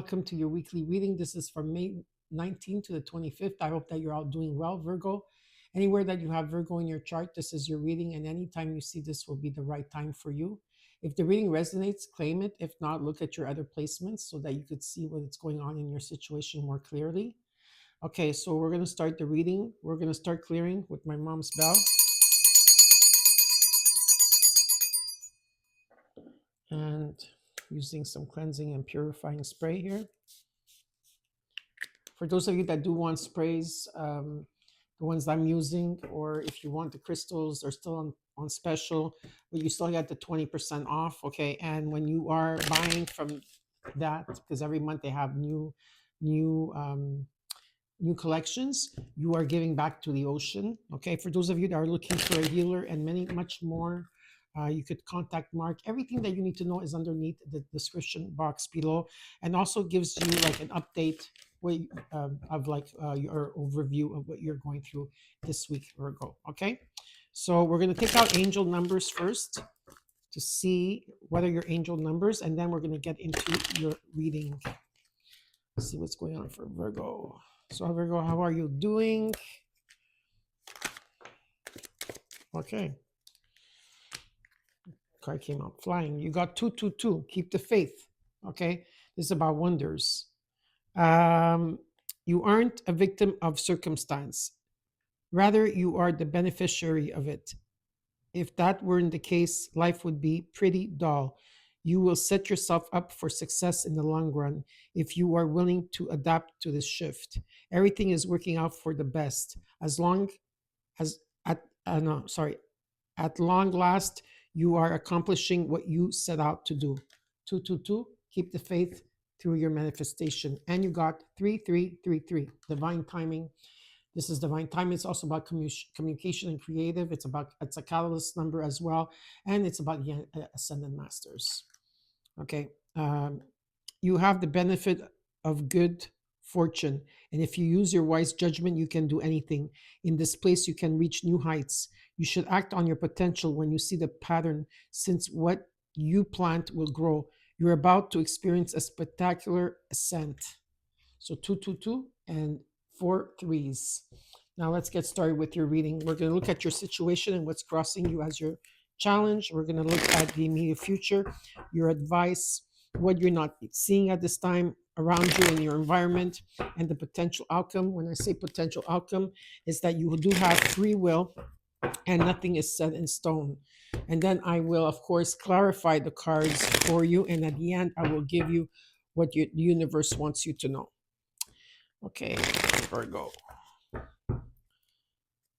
welcome to your weekly reading. This is from May 19th to the 25th. I hope that you're all doing well, Virgo. Anywhere that you have Virgo in your chart, this is your reading, and anytime you see this will be the right time for you. If the reading resonates, claim it. If not, look at your other placements so that you could see what's going on in your situation more clearly. Okay, so we're going to start the reading. We're going to start clearing with my mom's bell. And using some cleansing and purifying spray here. For those of you that do want sprays, the ones I'm using, or if you want the crystals, they're still on special, but you still get the 20% off. Okay, and when you are buying from that, because every month they have new collections, you are giving back to the ocean. Okay, for those of you that are looking for a healer and much more, you could contact Mark. Everything that you need to know is underneath the description box below, and also gives you like an update of your overview of what you're going through this week, Virgo. Okay, so we're going to take out angel numbers first to see whether your angel numbers, and then we're going to get into your reading. Let's see what's going on for Virgo. So Virgo, how are you doing? Okay. Card came out flying. You got 222. Keep the faith. Okay. This is about wonders. You aren't a victim of circumstance. Rather, you are the beneficiary of it. If that weren't the case, life would be pretty dull. You will set yourself up for success in the long run if you are willing to adapt to this shift. Everything is working out for the best as long as at long last you are accomplishing what you set out to do. 222, keep the faith through your manifestation. And you got 3333, divine timing. This is divine timing. It's also about communication and creative. It's a catalyst number as well, and it's about the ascendant masters. Okay, you have the benefit of good fortune, and if you use your wise judgment, you can do anything. In this place, you can reach new heights. You should act on your potential when you see the pattern, since what you plant will grow. You're about to experience a spectacular ascent. So 222 and 4 threes. Now let's get started with your reading. We're going to look at your situation and what's crossing you as your challenge. We're going to look at the immediate future, your advice, what you're not seeing at this time around you in your environment, and the potential outcome. When I say potential outcome, is that you do have free will and nothing is set in stone. And then I will, of course, clarify the cards for you. And at the end, I will give you what the universe wants you to know. Okay, Virgo.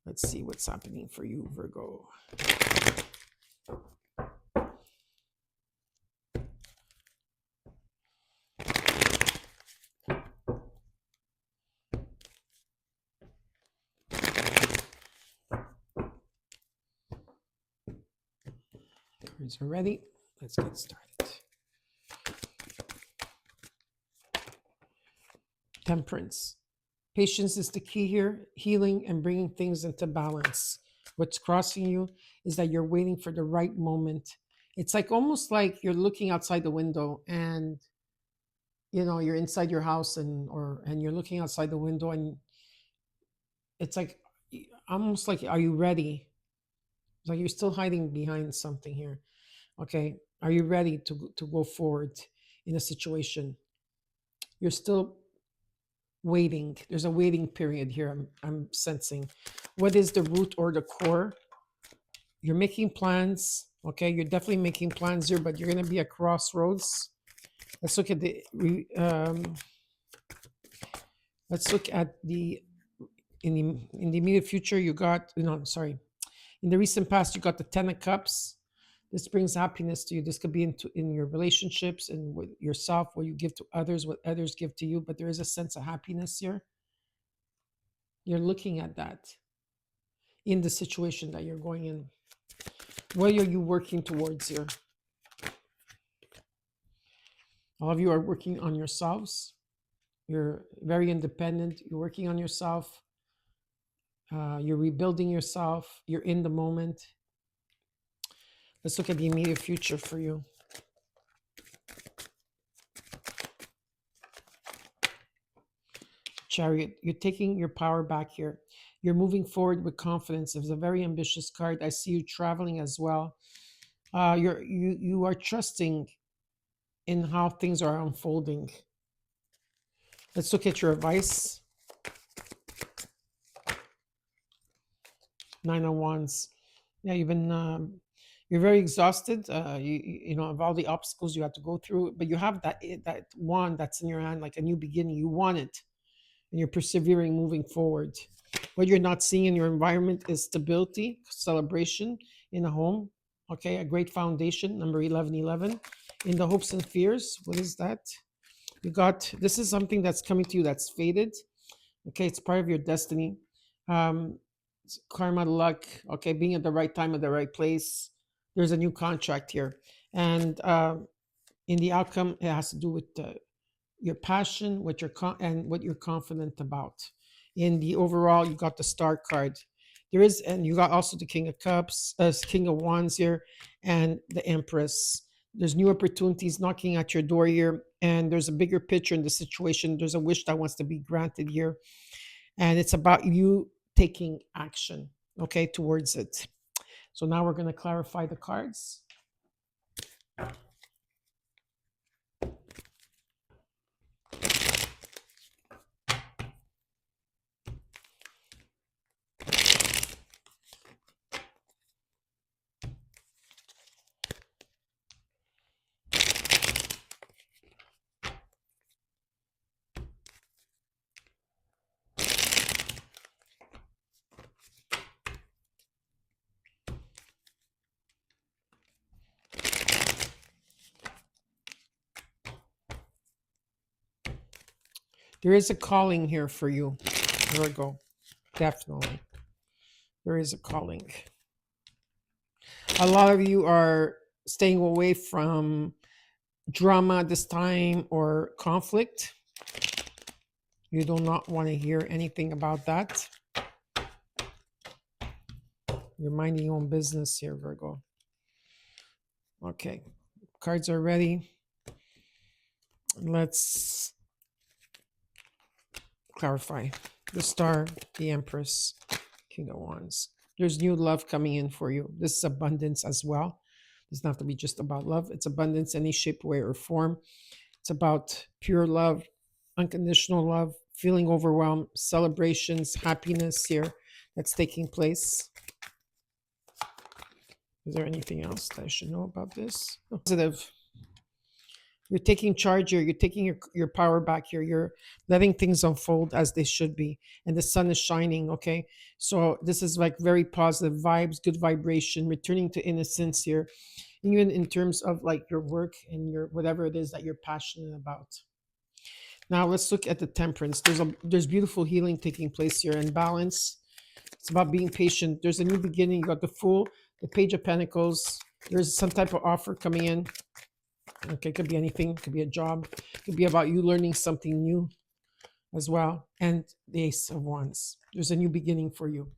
Let's see what's happening for you, Virgo. Cards are ready. Let's get started. Temperance. Patience is the key here, healing and bringing things into balance. What's crossing you is that you're waiting for the right moment. It's like almost like you're looking outside the window and you're inside your house and you're looking outside the window, and it's like almost like, are you ready? It's like you're still hiding behind something here. Okay, are you ready to go forward in a situation? You're still waiting. There's a waiting period here. I'm sensing. What is the root or the core? You're making plans. Okay, you're definitely making plans here, but you're going to be at crossroads. Let's look at the in the immediate future. You got in the recent past you got the 10 of Cups. This brings happiness to you. This could be in your relationships and with yourself, what you give to others, what others give to you. But there is a sense of happiness here. You're looking at that in the situation that you're going in. What are you working towards here? All of you are working on yourselves. You're very independent. You're working on yourself. You're rebuilding yourself. You're in the moment. Let's look at the immediate future for you. Chariot. You're taking your power back here. You're moving forward with confidence. It's a very ambitious card. I see you traveling as well. You are trusting in how things are unfolding. Let's look at your advice. Nine of Wands. Yeah, you're very exhausted. You know, of all the obstacles you have to go through, but you have that wand that's in your hand, like a new beginning. You want it, and you're persevering, moving forward. What you're not seeing in your environment is stability, celebration in a home. Okay, a great foundation. Number 1111. In the hopes and fears. What is that? You got this is something that's coming to you that's faded. Okay, it's part of your destiny. Karma, luck. Okay, being at the right time at the right place. There's a new contract here, and in the outcome, it has to do with your passion, what and what you're confident about. In the overall, you got the Star card. There is, and you got also the King of Cups, King of Wands here, and the Empress. There's new opportunities knocking at your door here, and there's a bigger picture in the situation. There's a wish that wants to be granted here, and it's about you taking action, okay, towards it. So now we're going to clarify the cards. There is a calling here for you, Virgo. Definitely. There is a calling. A lot of you are staying away from drama this time or conflict. You do not want to hear anything about that. You're minding your own business here, Virgo. Okay. Cards are ready. Let's clarify. The Star, the Empress, King of Wands. There's new love coming in for you. This is abundance as well. It doesn't have to be just about love. It's abundance, any shape, way, or form. It's about pure love, unconditional love, feeling overwhelmed, celebrations, happiness here that's taking place. Is there anything else that I should know about this? Positive. You're taking charge here. You're taking your power back here. You're letting things unfold as they should be. And the sun is shining, okay? So this is like very positive vibes, good vibration, returning to innocence here, even in terms of like your work and your whatever it is that you're passionate about. Now let's look at the Temperance. There's beautiful healing taking place here and balance. It's about being patient. There's a new beginning. You got the Fool, the Page of Pentacles. There's some type of offer coming in. Okay, it could be anything. It could be a job. It could be about you learning something new as well. And the Ace of Wands. There's a new beginning for you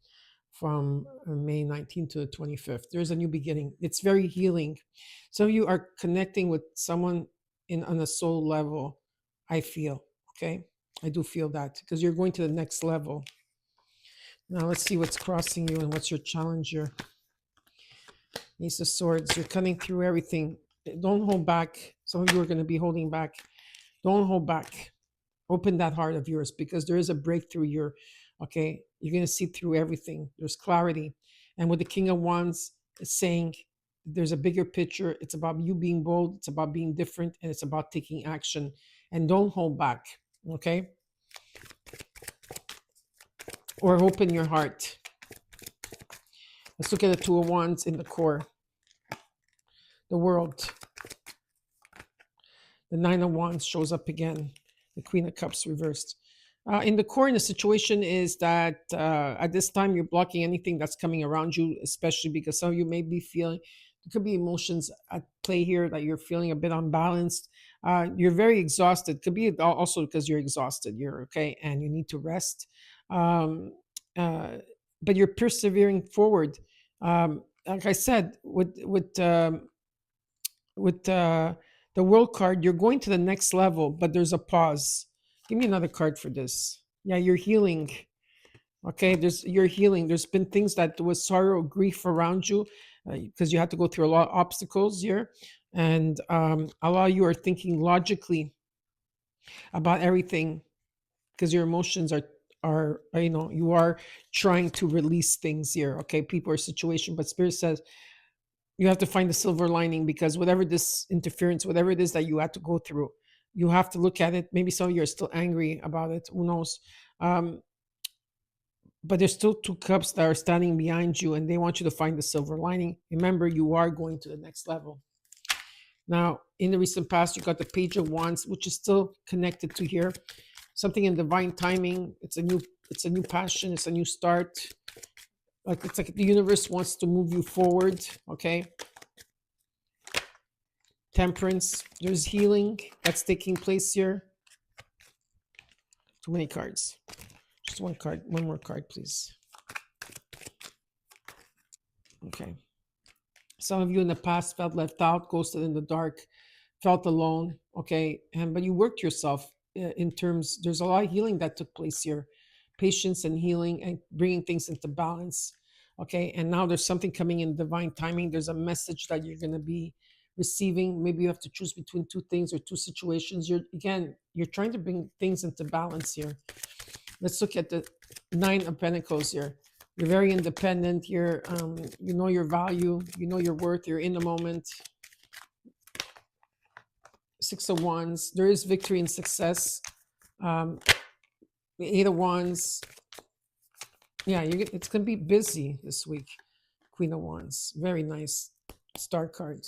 from May 19th to the 25th. There's a new beginning. It's very healing. Some of you are connecting with someone on a soul level, I feel. Okay, I do feel that because you're going to the next level. Now let's see what's crossing you and what's your challenge here. Ace of Swords. You're cutting through everything. Don't hold back. Some of you are going to be holding back. Don't hold back. Open that heart of yours because there is a breakthrough here. Okay, you're going to see through everything. There's clarity. And with the King of Wands, it's saying there's a bigger picture. It's about you being bold. It's about being different. And it's about taking action. And don't hold back. Okay? Or open your heart. Let's look at the Two of Wands in the core. The World. The Nine of Wands shows up again. The Queen of Cups reversed. In the core, in the situation is that at this time you're blocking anything that's coming around you, especially because some of you may be feeling, there could be emotions at play here that you're feeling a bit unbalanced. You're very exhausted. Could be also because you're exhausted. You're okay and you need to rest. But you're persevering forward. Like I said, with the World card, you're going to the next level, but there's a pause. Give me another card for this. Yeah, you're healing. Okay, you're healing. There's been things that there was sorrow, grief around you, because you had to go through a lot of obstacles here, and a lot of you are thinking logically about everything because your emotions are you are trying to release things here. Okay, people or situation, but Spirit says you have to find the silver lining because whatever this interference, whatever it is that you had to go through, you have to look at it. Maybe some of you are still angry about it. Who knows? Um, but there's still two cups that are standing behind you and they want you to find the silver lining. Remember, you are going to the next level. Now, in the recent past, you got the Page of Wands, which is still connected to here. Something in divine timing. It's a new passion, it's a new start. Like it's like the universe wants to move you forward. Okay. Temperance. There's healing that's taking place here. Too many cards. Just one card. One more card, please. Okay. Some of you in the past felt left out, ghosted in the dark, felt alone. Okay. But you worked yourself in terms, there's a lot of healing that took place here. Patience and healing and bringing things into balance. Okay. And now there's something coming in divine timing. There's a message that you're going to be receiving. Maybe you have to choose between two things or two situations. You're trying to bring things into balance here. Let's look at the Nine of Pentacles here. You're very independent. You know your value. You know your worth. You're in the moment. Six of Wands. There is victory and success. Um, Eight of Wands. Yeah, it's going to be busy this week. Queen of Wands. Very nice star card.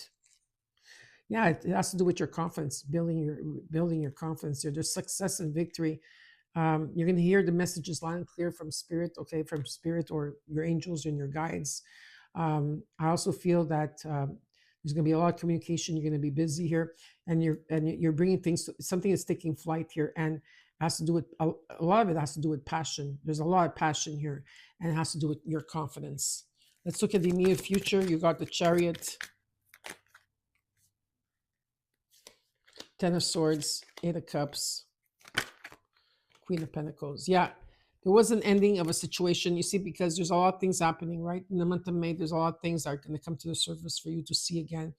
Yeah, it has to do with your confidence, building your confidence here. There's success and victory. You're going to hear the messages loud and clear from Spirit, okay, from Spirit or your angels and your guides. I also feel that there's going to be a lot of communication. You're going to be busy here, and you're bringing things. Something is taking flight here, and has to do with a lot of it has to do with passion. There's a lot of passion here, and it has to do with your confidence. Let's look at the immediate future. You got the Chariot, Ten of Swords, Eight of Cups, Queen of Pentacles. Yeah, there was an ending of a situation, you see, because there's a lot of things happening, right? In the month of May, there's a lot of things that are going to come to the surface for you to see again.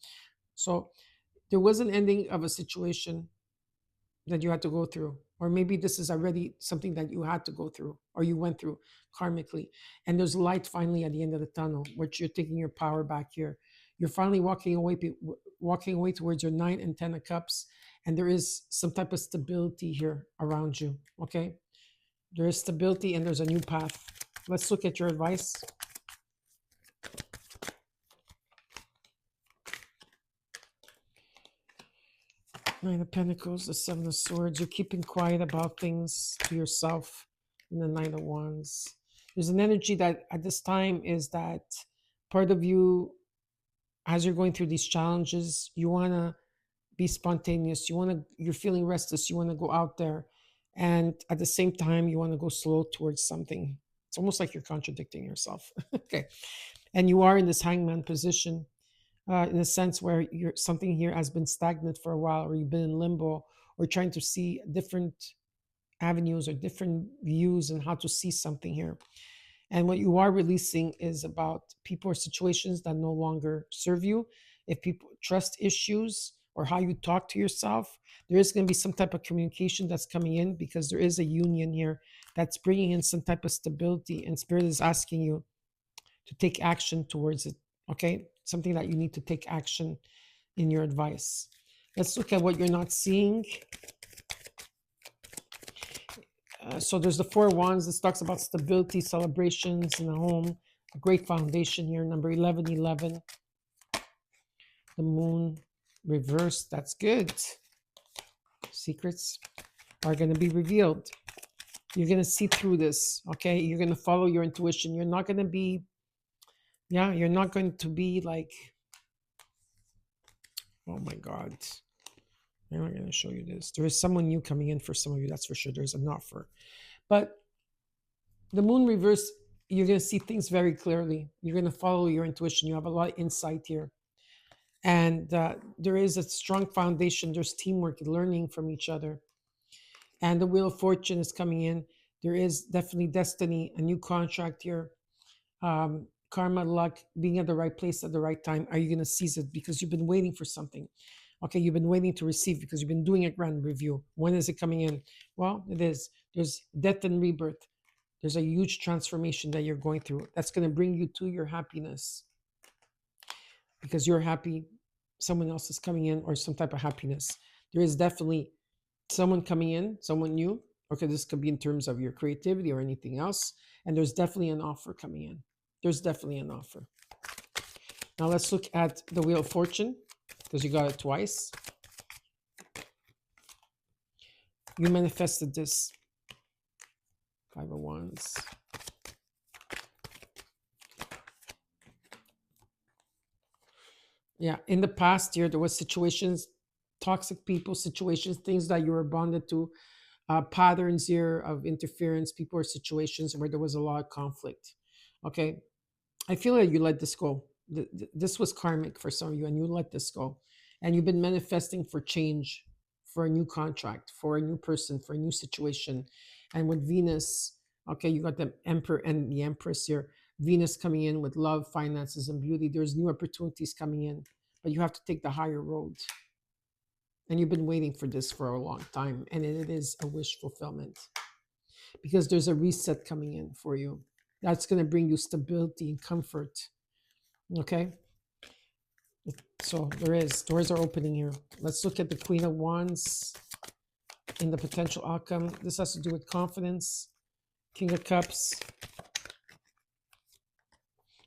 So there was an ending of a situation that you had to go through. Or maybe this is already something that you had to go through or you went through karmically. And there's light finally at the end of the tunnel, which you're taking your power back here. You're finally walking away towards your 9 and 10 of cups. And there is some type of stability here around you. Okay. There is stability and there's a new path. Let's look at your advice. Nine of Pentacles, the Seven of Swords. You're keeping quiet about things to yourself. And the Nine of Wands. There's an energy that at this time is that part of you, as you're going through these challenges, you want to be spontaneous. You're feeling restless. You want to go out there. And at the same time, you want to go slow towards something. It's almost like you're contradicting yourself. Okay. And you are in this hangman position. In a sense where something here has been stagnant for a while, or you've been in limbo, or trying to see different avenues or different views and how to see something here. And what you are releasing is about people or situations that no longer serve you. If people trust issues or how you talk to yourself, there is going to be some type of communication that's coming in because there is a union here that's bringing in some type of stability, and Spirit is asking you to take action towards it. Okay, something that you need to take action in your advice. Let's look at what you're not seeing. So there's the Four of Wands. This talks about stability, celebrations in the home, a great foundation here. Number 1111. The Moon reversed. That's good. Secrets are going to be revealed. You're going to see through this. Okay, you're going to follow your intuition. You're not going to be you're not going to be like, oh my God, I'm not going to show you this. There is someone new coming in for some of you, that's for sure. There's an offer. But the Moon reverse, you're going to see things very clearly. You're going to follow your intuition. You have a lot of insight here. And there is a strong foundation. There's teamwork, learning from each other. And the Wheel of Fortune is coming in. There is definitely destiny, a new contract here, karma, luck, being at the right place at the right time. Are you going to seize it? Because you've been waiting for something. Okay, you've been waiting to receive because you've been doing a grand review. When is it coming in? Well, it is. There's death and rebirth. There's a huge transformation that you're going through. That's going to bring you to your happiness because you're happy. Someone else is coming in, or some type of happiness. There is definitely someone coming in, someone new. Okay, this could be in terms of your creativity or anything else. And there's definitely an offer coming in. There's definitely an offer. Now let's look at the Wheel of Fortune, because you got it twice. You manifested this. Five of Wands. Yeah, in the past year, there was situations, toxic people, situations, things that you were bonded to, patterns here of interference, people or situations where there was a lot of conflict. Okay, I feel like you let this go. This was karmic for some of you, and you let this go. And you've been manifesting for change, for a new contract, for a new person, for a new situation. And with Venus, okay, you got the Emperor and the Empress here. Venus coming in with love, finances, and beauty. There's new opportunities coming in, but you have to take the higher road. And you've been waiting for this for a long time. And it is a wish fulfillment because there's a reset coming in for you. That's going to bring you stability and comfort. Okay. So there is, doors are opening here. Let's look at the Queen of Wands in the potential outcome. This has to do with confidence. King of Cups.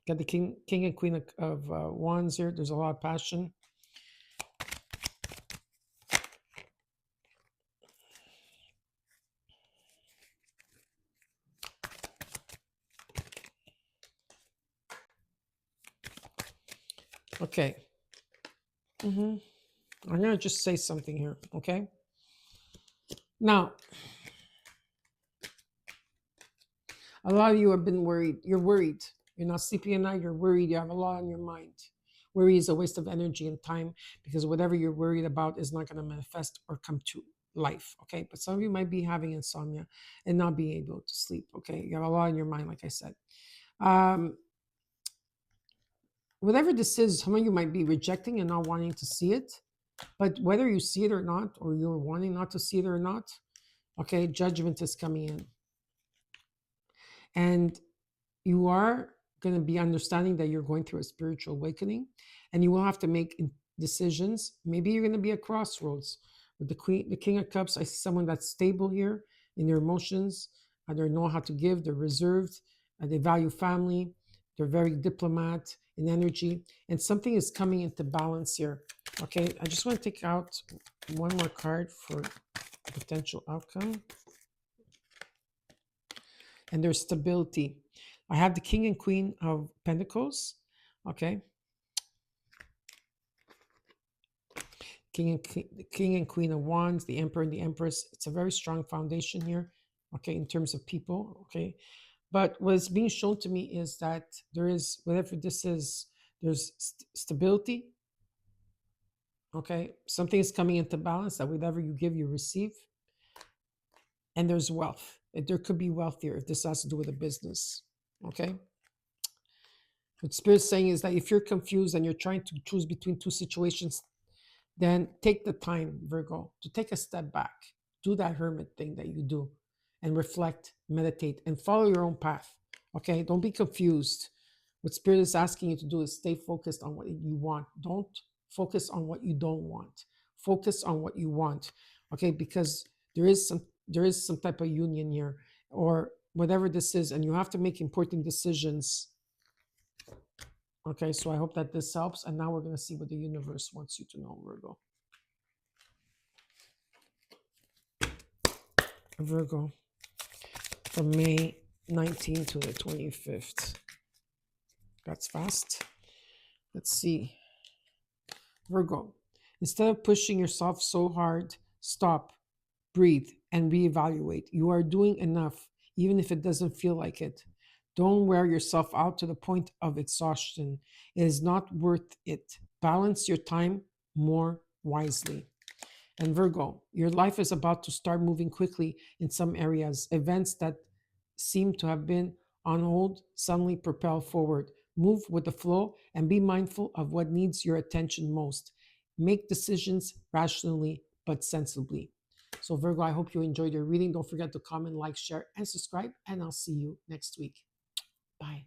Got the King and Queen of Wands here. There's a lot of passion. Okay. I'm going to just say something here, okay? Now, a lot of you have been worried. You're worried. You're not sleeping at night. You're worried. You have a lot on your mind. Worry is a waste of energy and time because whatever you're worried about is not going to manifest or come to life, okay? But some of you might be having insomnia and not being able to sleep, okay? You have a lot on your mind, like I said. Whatever this is, some of you might be rejecting and not wanting to see it. But whether you see it or not, or you're wanting not to see it or not, okay, judgment is coming in. And you are going to be understanding that you're going through a spiritual awakening and you will have to make decisions. Maybe you're going to be at crossroads. With the King of Cups, I see someone that's stable here in their emotions. They know how to give. They're reserved. They value family. They're very diplomat in energy. And something is coming into balance here. Okay, I just want to take out one more card for potential outcome. And there's stability. I have the King and Queen of Pentacles. Okay. King and Queen of Wands, the Emperor and the Empress. It's a very strong foundation here. Okay, in terms of people. Okay. But what is being shown to me is that there is, whatever this is, there's stability. Okay. Something is coming into balance that whatever you give, you receive. And there's wealth. There could be wealth here if this has to do with a business. Okay. What Spirit's saying is that if you're confused and you're trying to choose between two situations, then take the time, Virgo, to take a step back. Do that hermit thing that you do and reflect, meditate, and follow your own path. Okay? Don't be confused. What Spirit is asking you to do is stay focused on what you want. Don't focus on what you don't want. Focus on what you want. Okay? Because there is some type of union here or whatever this is, and you have to make important decisions. Okay, so I hope that this helps. And now we're going to see what the universe wants you to know, Virgo. Virgo, from May 19th to the 25th. That's fast. Let's see. Virgo, instead of pushing yourself so hard, stop, breathe, and reevaluate. You are doing enough, even if it doesn't feel like it. Don't wear yourself out to the point of exhaustion. It is not worth it. Balance your time more wisely. And Virgo, your life is about to start moving quickly in some areas. Events that seem to have been on hold suddenly propel forward. Move with the flow and be mindful of what needs your attention most. Make decisions rationally but sensibly. So, Virgo, I hope you enjoyed your reading. Don't forget to comment, like, share, and subscribe, and I'll see you next week. Bye.